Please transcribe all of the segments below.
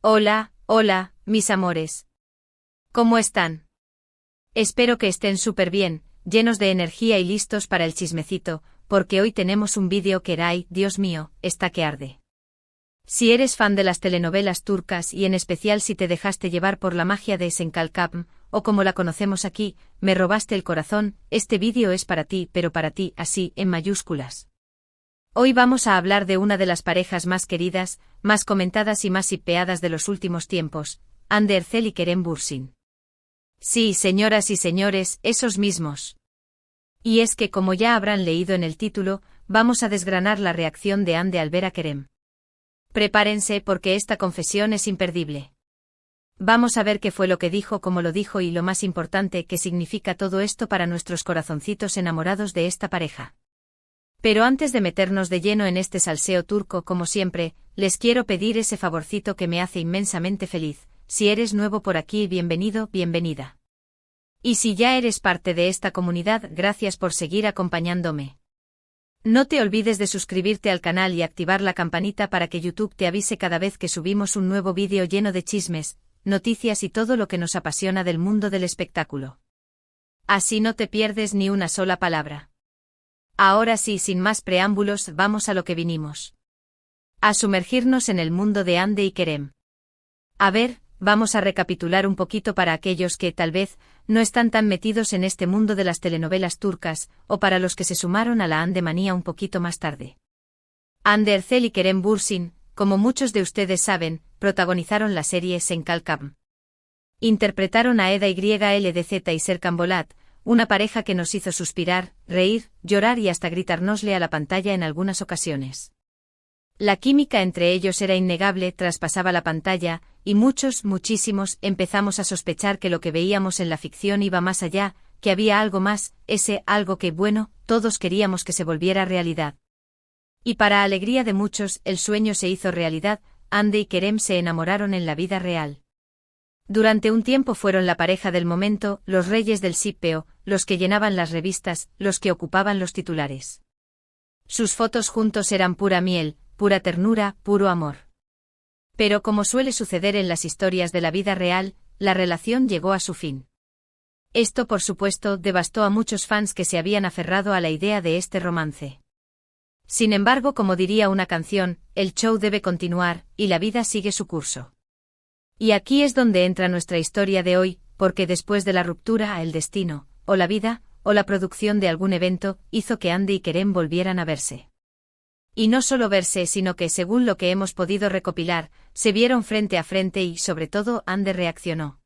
Hola, hola, mis amores. ¿Cómo están? Espero que estén súper bien, llenos de energía y listos para el chismecito, porque hoy tenemos un vídeo que ay, Dios mío, está que arde. Si eres fan de las telenovelas turcas y en especial si te dejaste llevar por la magia de Senkalkam, o como la conocemos aquí, me robaste el corazón, este vídeo es para ti, pero para ti, así, en mayúsculas. Hoy vamos a hablar de una de las parejas más queridas, más comentadas y más hipeadas de los últimos tiempos, Hande Erçel y Kerem Bürsin. Sí, señoras y señores, esos mismos. Y es que como ya habrán leído en el título, vamos a desgranar la reacción de Hande al ver a Kerem. Prepárense porque esta confesión es imperdible. Vamos a ver qué fue lo que dijo, cómo lo dijo y lo más importante, qué significa todo esto para nuestros corazoncitos enamorados de esta pareja. Pero antes de meternos de lleno en este salseo turco como siempre, les quiero pedir ese favorcito que me hace inmensamente feliz. Si eres nuevo por aquí, bienvenido, bienvenida. Y si ya eres parte de esta comunidad, gracias por seguir acompañándome. No te olvides de suscribirte al canal y activar la campanita para que YouTube te avise cada vez que subimos un nuevo vídeo lleno de chismes, noticias y todo lo que nos apasiona del mundo del espectáculo. Así no te pierdes ni una sola palabra. Ahora sí, sin más preámbulos, vamos a lo que vinimos. A sumergirnos en el mundo de Hande y Kerem. A ver, vamos a recapitular un poquito para aquellos que, tal vez, no están tan metidos en este mundo de las telenovelas turcas, o para los que se sumaron a la Hande manía un poquito más tarde. Hande Erçel y Kerem Bürsin, como muchos de ustedes saben, protagonizaron la serie Senkalkam. Interpretaron a Eda YLDZ y Serkan Bolat, una pareja que nos hizo suspirar, reír, llorar y hasta gritárnosle a la pantalla en algunas ocasiones. La química entre ellos era innegable, traspasaba la pantalla, y muchísimos, empezamos a sospechar que lo que veíamos en la ficción iba más allá, que había algo más, ese algo que, bueno, todos queríamos que se volviera realidad. Y para alegría de muchos, el sueño se hizo realidad, Hande y Kerem se enamoraron en la vida real. Durante un tiempo fueron la pareja del momento, los reyes del shippeo, los que llenaban las revistas, los que ocupaban los titulares. Sus fotos juntos eran pura miel, pura ternura, puro amor. Pero como suele suceder en las historias de la vida real, la relación llegó a su fin. Esto por supuesto devastó a muchos fans que se habían aferrado a la idea de este romance. Sin embargo, como diría una canción, el show debe continuar, y la vida sigue su curso. Y aquí es donde entra nuestra historia de hoy, porque después de la ruptura, el destino, o la vida, o la producción de algún evento, hizo que Hande y Kerem volvieran a verse. Y no solo verse, sino que, según lo que hemos podido recopilar, se vieron frente a frente y, sobre todo, Hande reaccionó.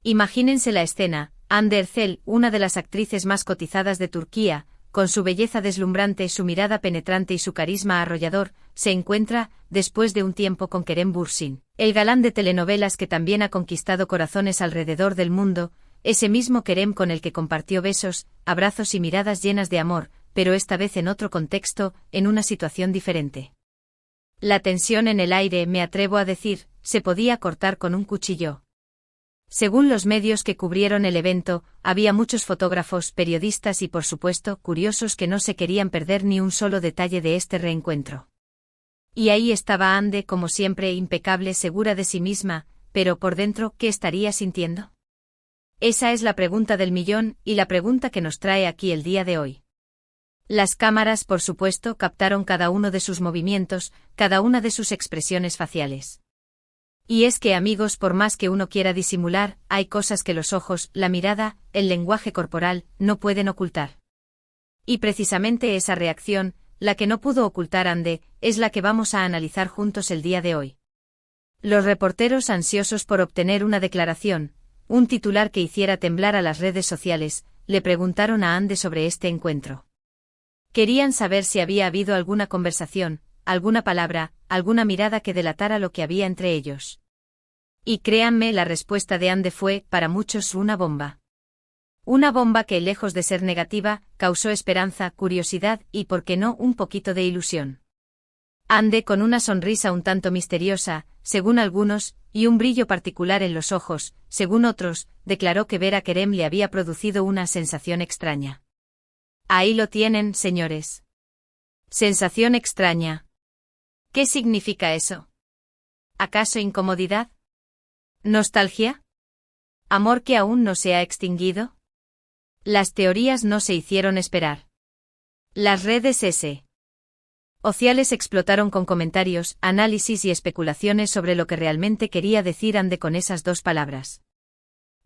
Imagínense la escena, Hande Erçel, una de las actrices más cotizadas de Turquía, con su belleza deslumbrante, su mirada penetrante y su carisma arrollador, se encuentra, después de un tiempo con Kerem Bürsin, el galán de telenovelas que también ha conquistado corazones alrededor del mundo, ese mismo Kerem con el que compartió besos, abrazos y miradas llenas de amor, pero esta vez en otro contexto, en una situación diferente. La tensión en el aire, me atrevo a decir, se podía cortar con un cuchillo. Según los medios que cubrieron el evento, había muchos fotógrafos, periodistas y por supuesto, curiosos que no se querían perder ni un solo detalle de este reencuentro. Y ahí estaba Hande, como siempre, impecable, segura de sí misma, pero por dentro, ¿qué estaría sintiendo? Esa es la pregunta del millón, y la pregunta que nos trae aquí el día de hoy. Las cámaras, por supuesto, captaron cada uno de sus movimientos, cada una de sus expresiones faciales. Y es que, amigos, por más que uno quiera disimular, hay cosas que los ojos, la mirada, el lenguaje corporal, no pueden ocultar. Y precisamente esa reacción, la que no pudo ocultar Hande, es la que vamos a analizar juntos el día de hoy. Los reporteros ansiosos por obtener una declaración, un titular que hiciera temblar a las redes sociales, le preguntaron a Hande sobre este encuentro. Querían saber si había habido alguna conversación, alguna palabra, alguna mirada que delatara lo que había entre ellos. Y créanme, la respuesta de Hande fue, para muchos, una bomba. Una bomba que, lejos de ser negativa, causó esperanza, curiosidad y, por qué no, un poquito de ilusión. Hande, con una sonrisa un tanto misteriosa, según algunos, y un brillo particular en los ojos, según otros, declaró que ver a Kerem le había producido una sensación extraña. Ahí lo tienen, señores. Sensación extraña. ¿Qué significa eso? ¿Acaso incomodidad? ¿Nostalgia? ¿Amor que aún no se ha extinguido? Las teorías no se hicieron esperar. Las redes sociales explotaron con comentarios, análisis y especulaciones sobre lo que realmente quería decir Ande con esas dos palabras.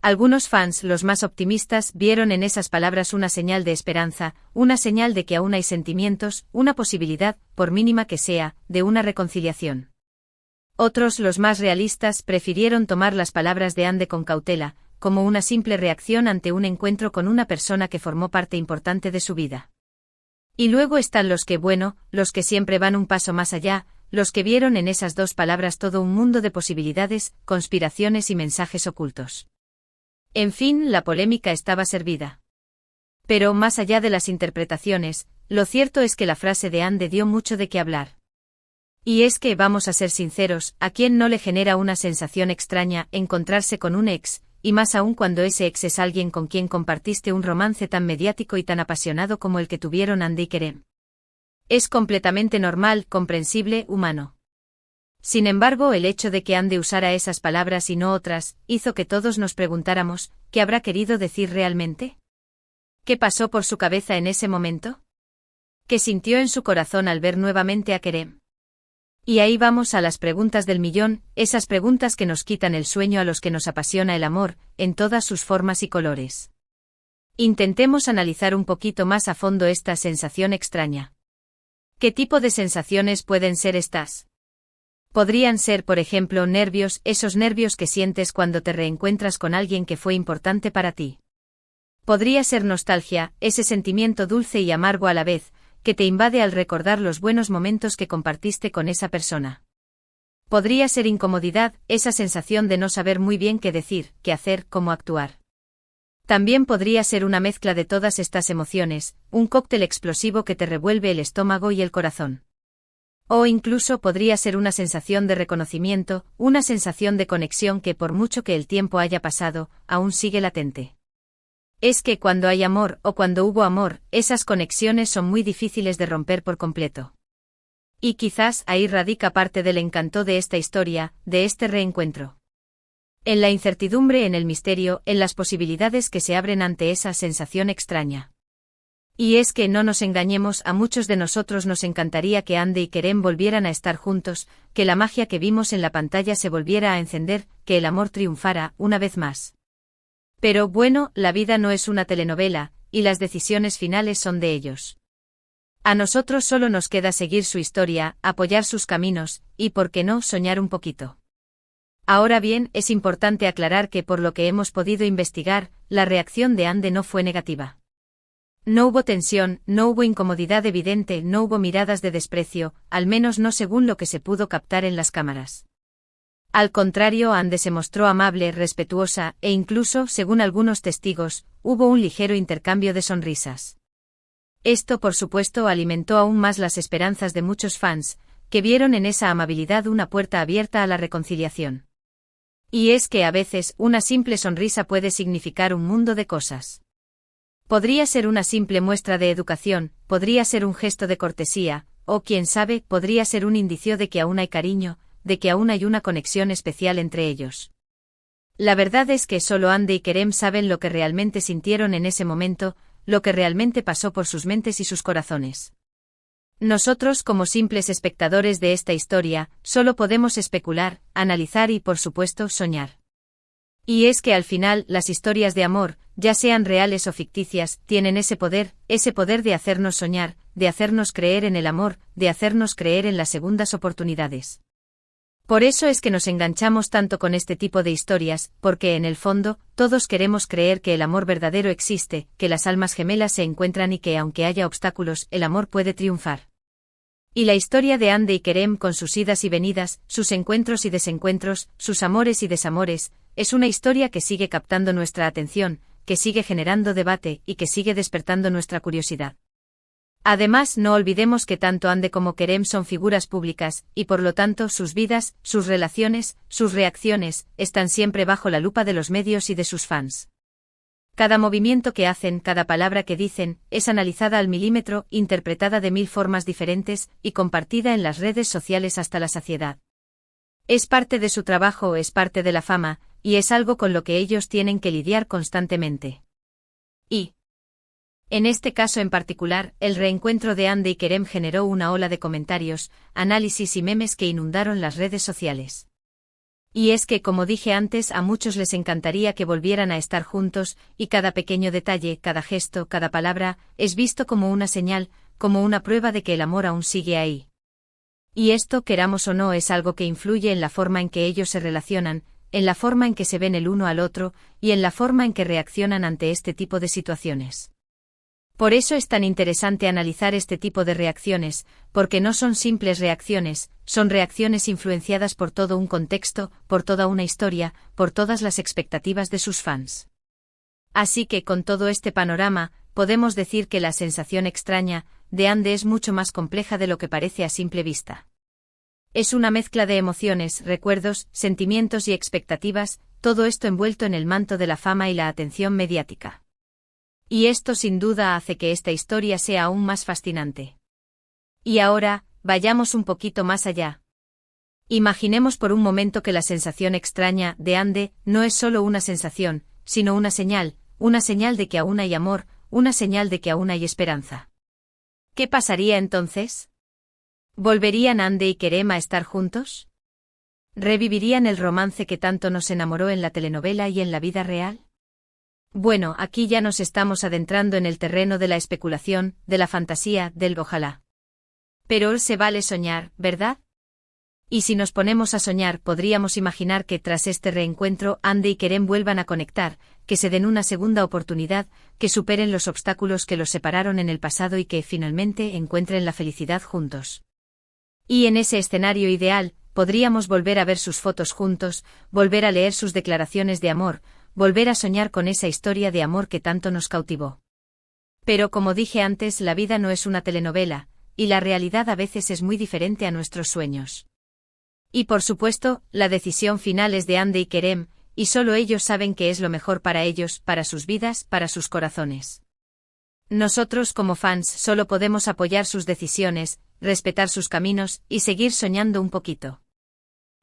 Algunos fans, los más optimistas, vieron en esas palabras una señal de esperanza, una señal de que aún hay sentimientos, una posibilidad, por mínima que sea, de una reconciliación. Otros, los más realistas, prefirieron tomar las palabras de Ande con cautela, como una simple reacción ante un encuentro con una persona que formó parte importante de su vida. Y luego están los que siempre van un paso más allá, los que vieron en esas dos palabras todo un mundo de posibilidades, conspiraciones y mensajes ocultos. En fin, la polémica estaba servida. Pero más allá de las interpretaciones, lo cierto es que la frase de Ande dio mucho de qué hablar. Y es que, vamos a ser sinceros, ¿a quién no le genera una sensación extraña encontrarse con un ex, y más aún cuando ese ex es alguien con quien compartiste un romance tan mediático y tan apasionado como el que tuvieron Ande y Kerem? Es completamente normal, comprensible, humano. Sin embargo, el hecho de que Ande usara esas palabras y no otras, hizo que todos nos preguntáramos, ¿qué habrá querido decir realmente? ¿Qué pasó por su cabeza en ese momento? ¿Qué sintió en su corazón al ver nuevamente a Kerem? Y ahí vamos a las preguntas del millón, esas preguntas que nos quitan el sueño a los que nos apasiona el amor, en todas sus formas y colores. Intentemos analizar un poquito más a fondo esta sensación extraña. ¿Qué tipo de sensaciones pueden ser estas? Podrían ser, por ejemplo, nervios, esos nervios que sientes cuando te reencuentras con alguien que fue importante para ti. Podría ser nostalgia, ese sentimiento dulce y amargo a la vez, que te invade al recordar los buenos momentos que compartiste con esa persona. Podría ser incomodidad, esa sensación de no saber muy bien qué decir, qué hacer, cómo actuar. También podría ser una mezcla de todas estas emociones, un cóctel explosivo que te revuelve el estómago y el corazón. O incluso podría ser una sensación de reconocimiento, una sensación de conexión que por mucho que el tiempo haya pasado, aún sigue latente. Es que cuando hay amor, o cuando hubo amor, esas conexiones son muy difíciles de romper por completo. Y quizás ahí radica parte del encanto de esta historia, de este reencuentro. En la incertidumbre, en el misterio, en las posibilidades que se abren ante esa sensación extraña. Y es que no nos engañemos, a muchos de nosotros nos encantaría que Ande y Kerem volvieran a estar juntos, que la magia que vimos en la pantalla se volviera a encender, que el amor triunfara, una vez más. Pero bueno, la vida no es una telenovela, y las decisiones finales son de ellos. A nosotros solo nos queda seguir su historia, apoyar sus caminos, y por qué no, soñar un poquito. Ahora bien, es importante aclarar que por lo que hemos podido investigar, la reacción de Ande no fue negativa. No hubo tensión, no hubo incomodidad evidente, no hubo miradas de desprecio, al menos no según lo que se pudo captar en las cámaras. Al contrario, Ande se mostró amable, respetuosa, e incluso, según algunos testigos, hubo un ligero intercambio de sonrisas. Esto, por supuesto, alimentó aún más las esperanzas de muchos fans, que vieron en esa amabilidad una puerta abierta a la reconciliación. Y es que a veces, una simple sonrisa puede significar un mundo de cosas. Podría ser una simple muestra de educación, podría ser un gesto de cortesía, o quién sabe, podría ser un indicio de que aún hay cariño, de que aún hay una conexión especial entre ellos. La verdad es que solo Ande y Kerem saben lo que realmente sintieron en ese momento, lo que realmente pasó por sus mentes y sus corazones. Nosotros, como simples espectadores de esta historia, solo podemos especular, analizar y, por supuesto, soñar. Y es que al final, las historias de amor, ya sean reales o ficticias, tienen ese poder de hacernos soñar, de hacernos creer en el amor, de hacernos creer en las segundas oportunidades. Por eso es que nos enganchamos tanto con este tipo de historias, porque en el fondo, todos queremos creer que el amor verdadero existe, que las almas gemelas se encuentran y que aunque haya obstáculos, el amor puede triunfar. Y la historia de Ande y Kerem con sus idas y venidas, sus encuentros y desencuentros, sus amores y desamores, es una historia que sigue captando nuestra atención, que sigue generando debate y que sigue despertando nuestra curiosidad. Además, no olvidemos que tanto Ande como Kerem son figuras públicas, y por lo tanto sus vidas, sus relaciones, sus reacciones, están siempre bajo la lupa de los medios y de sus fans. Cada movimiento que hacen, cada palabra que dicen, es analizada al milímetro, interpretada de 1000 formas diferentes, y compartida en las redes sociales hasta la saciedad. Es parte de su trabajo, es parte de la fama, y es algo con lo que ellos tienen que lidiar constantemente. Y, en este caso en particular, el reencuentro de Hande y Kerem generó una ola de comentarios, análisis y memes que inundaron las redes sociales. Y es que, como dije antes, a muchos les encantaría que volvieran a estar juntos, y cada pequeño detalle, cada gesto, cada palabra, es visto como una señal, como una prueba de que el amor aún sigue ahí. Y esto, queramos o no, es algo que influye en la forma en que ellos se relacionan, en la forma en que se ven el uno al otro, y en la forma en que reaccionan ante este tipo de situaciones. Por eso es tan interesante analizar este tipo de reacciones, porque no son simples reacciones, son reacciones influenciadas por todo un contexto, por toda una historia, por todas las expectativas de sus fans. Así que con todo este panorama, podemos decir que la sensación extraña de Hande es mucho más compleja de lo que parece a simple vista. Es una mezcla de emociones, recuerdos, sentimientos y expectativas, todo esto envuelto en el manto de la fama y la atención mediática. Y esto sin duda hace que esta historia sea aún más fascinante. Y ahora, vayamos un poquito más allá. Imaginemos por un momento que la sensación extraña de Hande no es solo una sensación, sino una señal de que aún hay amor, una señal de que aún hay esperanza. ¿Qué pasaría entonces? ¿Volverían Hande y Kerem a estar juntos? ¿Revivirían el romance que tanto nos enamoró en la telenovela y en la vida real? Bueno, aquí ya nos estamos adentrando en el terreno de la especulación, de la fantasía, del ojalá. Pero se vale soñar, ¿verdad? Y si nos ponemos a soñar, podríamos imaginar que tras este reencuentro Hande y Kerem vuelvan a conectar, que se den una segunda oportunidad, que superen los obstáculos que los separaron en el pasado y que finalmente encuentren la felicidad juntos. Y en ese escenario ideal, podríamos volver a ver sus fotos juntos, volver a leer sus declaraciones de amor, volver a soñar con esa historia de amor que tanto nos cautivó. Pero como dije antes, la vida no es una telenovela, y la realidad a veces es muy diferente a nuestros sueños. Y por supuesto, la decisión final es de Hande y Kerem, y solo ellos saben qué es lo mejor para ellos, para sus vidas, para sus corazones. Nosotros como fans solo podemos apoyar sus decisiones, respetar sus caminos, y seguir soñando un poquito.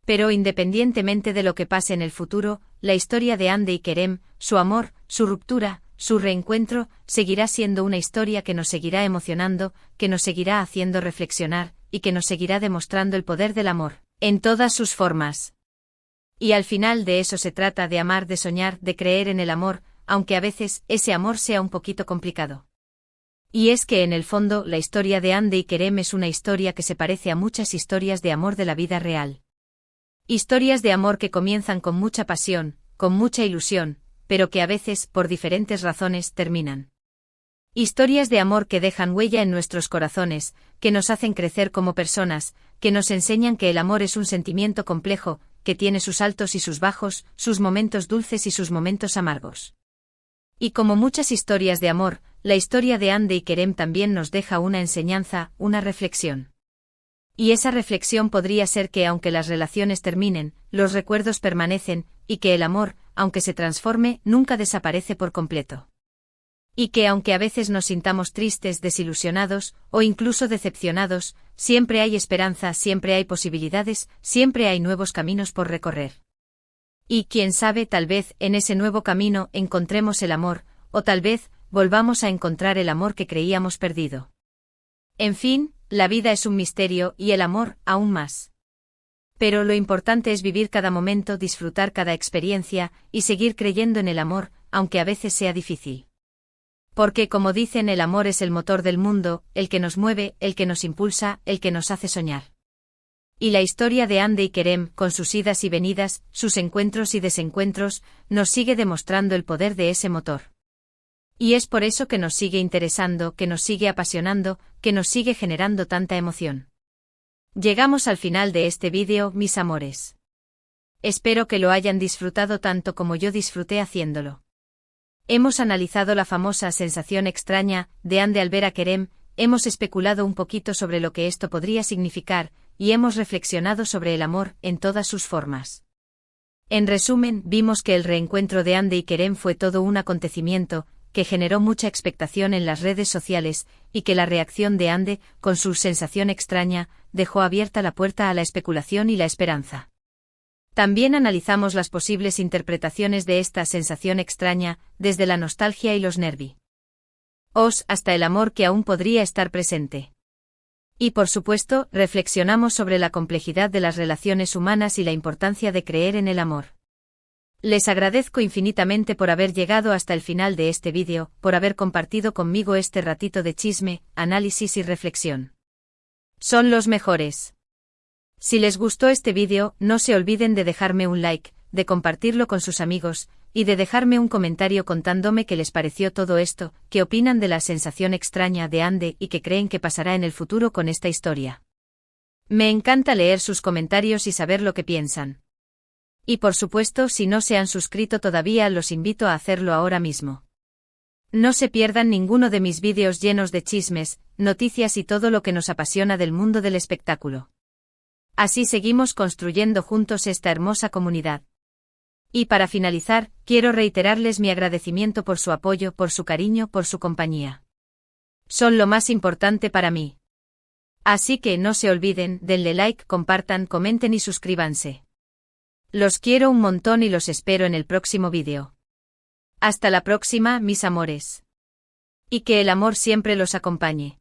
Pero independientemente de lo que pase en el futuro, la historia de Hande y Kerem, su amor, su ruptura, su reencuentro, seguirá siendo una historia que nos seguirá emocionando, que nos seguirá haciendo reflexionar, y que nos seguirá demostrando el poder del amor, en todas sus formas. Y al final de eso se trata, de amar, de soñar, de creer en el amor, aunque a veces ese amor sea un poquito complicado. Y es que en el fondo la historia de Hande y Kerem es una historia que se parece a muchas historias de amor de la vida real. Historias de amor que comienzan con mucha pasión, con mucha ilusión, pero que a veces, por diferentes razones, terminan. Historias de amor que dejan huella en nuestros corazones, que nos hacen crecer como personas, que nos enseñan que el amor es un sentimiento complejo, que tiene sus altos y sus bajos, sus momentos dulces y sus momentos amargos. Y como muchas historias de amor, la historia de Hande y Kerem también nos deja una enseñanza, una reflexión. Y esa reflexión podría ser que aunque las relaciones terminen, los recuerdos permanecen, y que el amor, aunque se transforme, nunca desaparece por completo. Y que aunque a veces nos sintamos tristes, desilusionados, o incluso decepcionados, siempre hay esperanza, siempre hay posibilidades, siempre hay nuevos caminos por recorrer. Y quién sabe, tal vez en ese nuevo camino encontremos el amor, o tal vez volvamos a encontrar el amor que creíamos perdido. En fin, la vida es un misterio y el amor, aún más. Pero lo importante es vivir cada momento, disfrutar cada experiencia, y seguir creyendo en el amor, aunque a veces sea difícil. Porque como dicen, el amor es el motor del mundo, el que nos mueve, el que nos impulsa, el que nos hace soñar. Y la historia de Hande y Kerem, con sus idas y venidas, sus encuentros y desencuentros, nos sigue demostrando el poder de ese motor. Y es por eso que nos sigue interesando, que nos sigue apasionando, que nos sigue generando tanta emoción. Llegamos al final de este vídeo, mis amores. Espero que lo hayan disfrutado tanto como yo disfruté haciéndolo. Hemos analizado la famosa sensación extraña de Hande al ver a Kerem, hemos especulado un poquito sobre lo que esto podría significar, y hemos reflexionado sobre el amor en todas sus formas. En resumen, vimos que el reencuentro de Hande y Kerem fue todo un acontecimiento, que generó mucha expectación en las redes sociales, y que la reacción de Hande, con su sensación extraña, dejó abierta la puerta a la especulación y la esperanza. También analizamos las posibles interpretaciones de esta sensación extraña, desde la nostalgia y los nervios hasta el amor que aún podría estar presente. Y por supuesto, reflexionamos sobre la complejidad de las relaciones humanas y la importancia de creer en el amor. Les agradezco infinitamente por haber llegado hasta el final de este vídeo, por haber compartido conmigo este ratito de chisme, análisis y reflexión. Son los mejores. Si les gustó este vídeo, no se olviden de dejarme un like, de compartirlo con sus amigos, y de dejarme un comentario contándome qué les pareció todo esto, qué opinan de la sensación extraña de Ande y qué creen que pasará en el futuro con esta historia. Me encanta leer sus comentarios y saber lo que piensan. Y por supuesto, si no se han suscrito todavía, los invito a hacerlo ahora mismo. No se pierdan ninguno de mis vídeos llenos de chismes, noticias y todo lo que nos apasiona del mundo del espectáculo. Así seguimos construyendo juntos esta hermosa comunidad. Y para finalizar, quiero reiterarles mi agradecimiento por su apoyo, por su cariño, por su compañía. Son lo más importante para mí. Así que no se olviden, denle like, compartan, comenten y suscríbanse. Los quiero un montón y los espero en el próximo vídeo. Hasta la próxima, mis amores. Y que el amor siempre los acompañe.